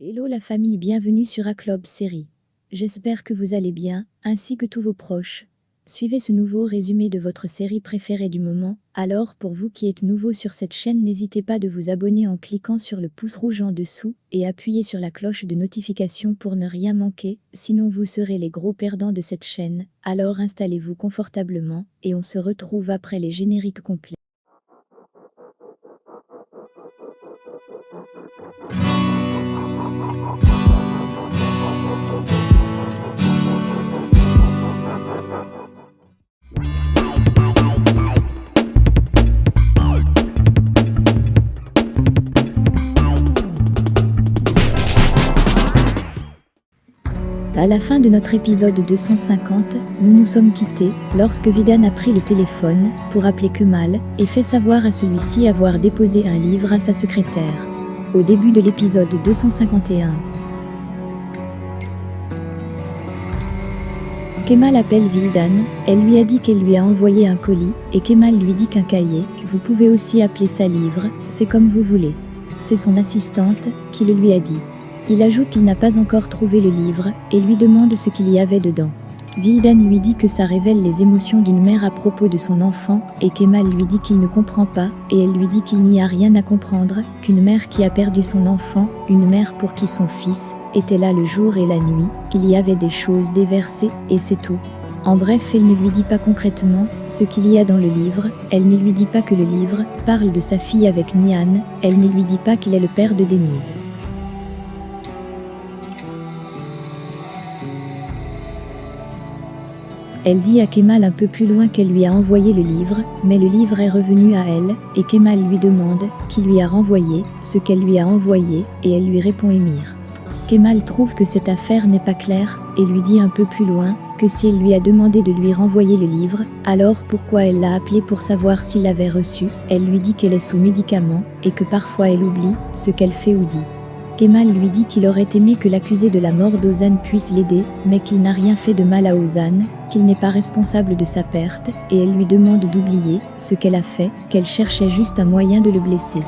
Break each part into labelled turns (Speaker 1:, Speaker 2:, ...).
Speaker 1: Hello la famille, bienvenue sur A-Club Série. J'espère que vous allez bien, ainsi que tous vos proches. Suivez ce nouveau résumé de votre série préférée du moment. Alors pour vous qui êtes nouveau sur cette chaîne, n'hésitez pas de vous abonner en cliquant sur le pouce rouge en dessous et appuyez sur la cloche de notification pour ne rien manquer, sinon vous serez les gros perdants de cette chaîne. Alors installez-vous confortablement et on se retrouve après les génériques complets. À la fin de notre épisode 250, nous nous sommes quittés lorsque Vidan a pris le téléphone pour appeler Kemal et fait savoir à celui-ci avoir déposé un livre à sa secrétaire. Au début de l'épisode 251, Kemal appelle Vildan, elle lui a dit qu'elle lui a envoyé un colis et Kemal lui dit qu'un cahier, vous pouvez aussi appeler ça livre, c'est comme vous voulez. C'est son assistante qui le lui a dit. Il ajoute qu'il n'a pas encore trouvé le livre et lui demande ce qu'il y avait dedans. Vildan lui dit que ça révèle les émotions d'une mère à propos de son enfant et Kemal lui dit qu'il ne comprend pas et elle lui dit qu'il n'y a rien à comprendre, qu'une mère qui a perdu son enfant, une mère pour qui son fils était là le jour et la nuit, qu'il y avait des choses déversées et c'est tout. En bref, elle ne lui dit pas concrètement ce qu'il y a dans le livre, elle ne lui dit pas que le livre parle de sa fille avec Nihan, elle ne lui dit pas qu'il est le père de Denise. Elle dit à Kemal un peu plus loin qu'elle lui a envoyé le livre, mais le livre est revenu à elle, et Kemal lui demande qui lui a renvoyé ce qu'elle lui a envoyé, et elle lui répond Émir. Kemal trouve que cette affaire n'est pas claire, et lui dit un peu plus loin que si elle lui a demandé de lui renvoyer le livre, alors pourquoi elle l'a appelé pour savoir s'il l'avait reçu. Elle lui dit qu'elle est sous médicament, et que parfois elle oublie ce qu'elle fait ou dit. Kemal lui dit qu'il aurait aimé que l'accusé de la mort d'Ozan puisse l'aider, mais qu'il n'a rien fait de mal à Ozan, qu'il n'est pas responsable de sa perte, et elle lui demande d'oublier ce qu'elle a fait, qu'elle cherchait juste un moyen de le blesser.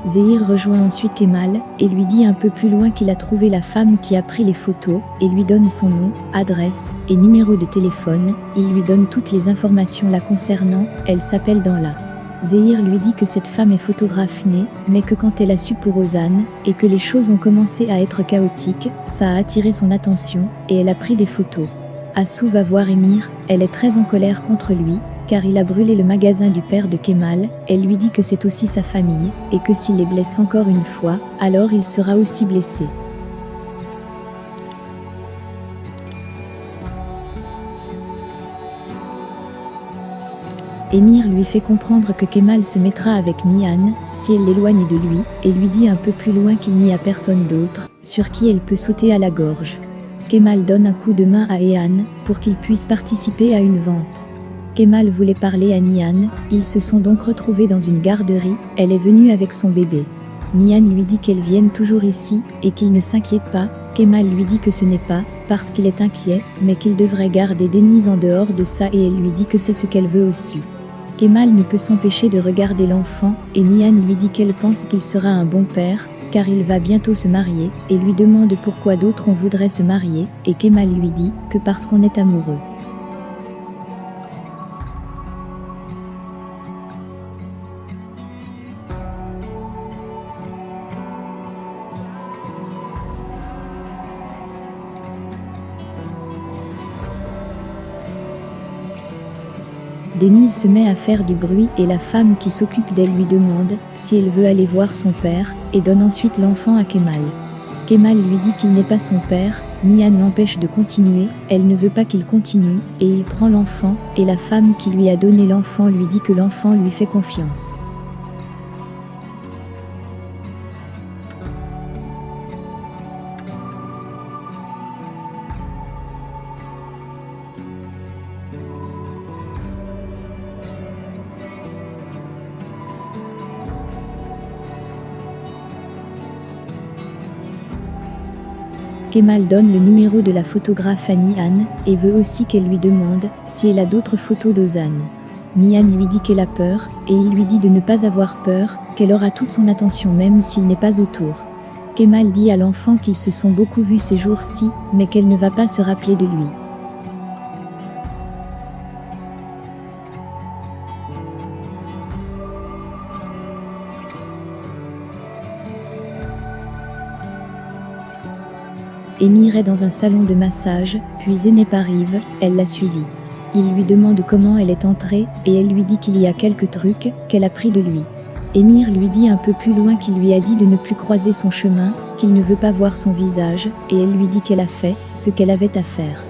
Speaker 1: Zehir rejoint ensuite Kemal et lui dit un peu plus loin qu'il a trouvé la femme qui a pris les photos et lui donne son nom, adresse et numéro de téléphone. Il lui donne toutes les informations la concernant, elle s'appelle Danla. Zehir lui dit que cette femme est photographe née, mais que quand elle a su pour Ozan et que les choses ont commencé à être chaotiques, ça a attiré son attention et elle a pris des photos. Assou va voir Émir, elle est très en colère contre lui, car il a brûlé le magasin du père de Kemal, elle lui dit que c'est aussi sa famille, et que s'il les blesse encore une fois, alors il sera aussi blessé. Émir lui fait comprendre que Kemal se mettra avec Nihan, si elle l'éloigne de lui, et lui dit un peu plus loin qu'il n'y a personne d'autre, sur qui elle peut sauter à la gorge. Kemal donne un coup de main à Ehan, pour qu'il puisse participer à une vente. Kemal voulait parler à Nihan, ils se sont donc retrouvés dans une garderie, elle est venue avec son bébé. Nihan lui dit qu'elle vienne toujours ici, et qu'il ne s'inquiète pas, Kemal lui dit que ce n'est pas, parce qu'il est inquiet, mais qu'il devrait garder Denise en dehors de ça et elle lui dit que c'est ce qu'elle veut aussi. Kemal ne peut s'empêcher de regarder l'enfant, et Nihan lui dit qu'elle pense qu'il sera un bon père, car il va bientôt se marier, et lui demande pourquoi d'autres on voudrait se marier, et Kemal lui dit que parce qu'on est amoureux. Denise se met à faire du bruit et la femme qui s'occupe d'elle lui demande si elle veut aller voir son père et donne ensuite l'enfant à Kemal. Kemal lui dit qu'il n'est pas son père, Nihan l'empêche de continuer, elle ne veut pas qu'il continue et il prend l'enfant et la femme qui lui a donné l'enfant lui dit que l'enfant lui fait confiance. Kemal donne le numéro de la photographe à Nihan et veut aussi qu'elle lui demande si elle a d'autres photos d'Ozan. Nihan lui dit qu'elle a peur, et il lui dit de ne pas avoir peur, qu'elle aura toute son attention même s'il n'est pas autour. Kemal dit à l'enfant qu'ils se sont beaucoup vus ces jours-ci, mais qu'elle ne va pas se rappeler de lui. Émir est dans un salon de massage, puis Zeynep arrive, elle l'a suivi. Il lui demande comment elle est entrée, et elle lui dit qu'il y a quelques trucs qu'elle a pris de lui. Émir lui dit un peu plus loin qu'il lui a dit de ne plus croiser son chemin, qu'il ne veut pas voir son visage, et elle lui dit qu'elle a fait ce qu'elle avait à faire.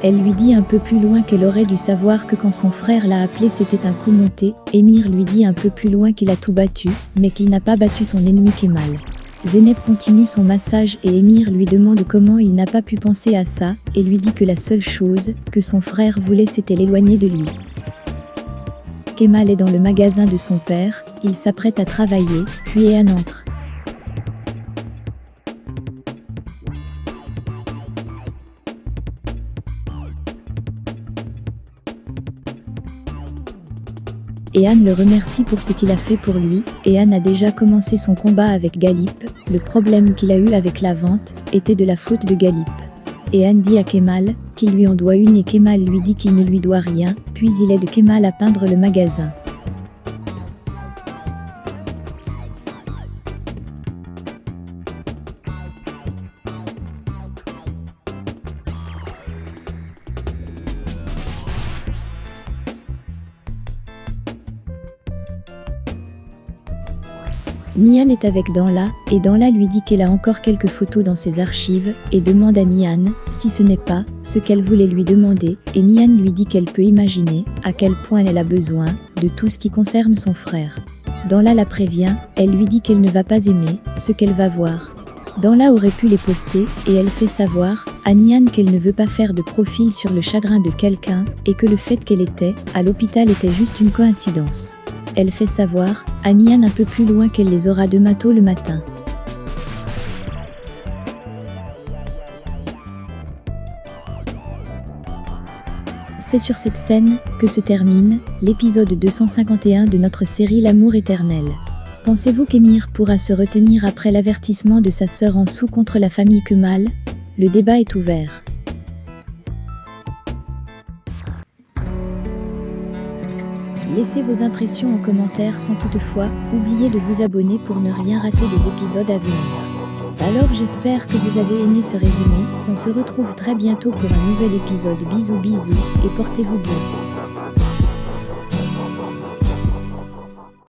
Speaker 1: Elle lui dit un peu plus loin qu'elle aurait dû savoir que quand son frère l'a appelé c'était un coup monté. Émir lui dit un peu plus loin qu'il a tout battu, mais qu'il n'a pas battu son ennemi Kemal. Zeynep continue son massage et Émir lui demande comment il n'a pas pu penser à ça, et lui dit que la seule chose que son frère voulait c'était l'éloigner de lui. Kemal est dans le magasin de son père, il s'apprête à travailler, puis Ehan entre. Ehan le remercie pour ce qu'il a fait pour lui. Ehan a déjà commencé son combat avec Galip. Le problème qu'il a eu avec la vente était de la faute de Galip. Ehan dit à Kemal qu'il lui en doit une et Kemal lui dit qu'il ne lui doit rien, puis il aide Kemal à peindre le magasin. Nihan est avec Danla, et Danla lui dit qu'elle a encore quelques photos dans ses archives, et demande à Nihan si ce n'est pas ce qu'elle voulait lui demander, et Nihan lui dit qu'elle peut imaginer à quel point elle a besoin de tout ce qui concerne son frère. Danla la prévient, elle lui dit qu'elle ne va pas aimer ce qu'elle va voir. Danla aurait pu les poster, et elle fait savoir à Nihan qu'elle ne veut pas faire de profil sur le chagrin de quelqu'un, et que le fait qu'elle était à l'hôpital était juste une coïncidence. Elle fait savoir à Nihan un peu plus loin qu'elle les aura demain tôt le matin. C'est sur cette scène que se termine l'épisode 251 de notre série L'amour éternel. Pensez-vous qu'Émir pourra se retenir après l'avertissement de sa sœur en sous contre la famille Kemal? Le débat est ouvert. Laissez vos impressions en commentaire sans toutefois oublier de vous abonner pour ne rien rater des épisodes à venir. Alors j'espère que vous avez aimé ce résumé, on se retrouve très bientôt pour un nouvel épisode. Bisous bisous et portez-vous bien.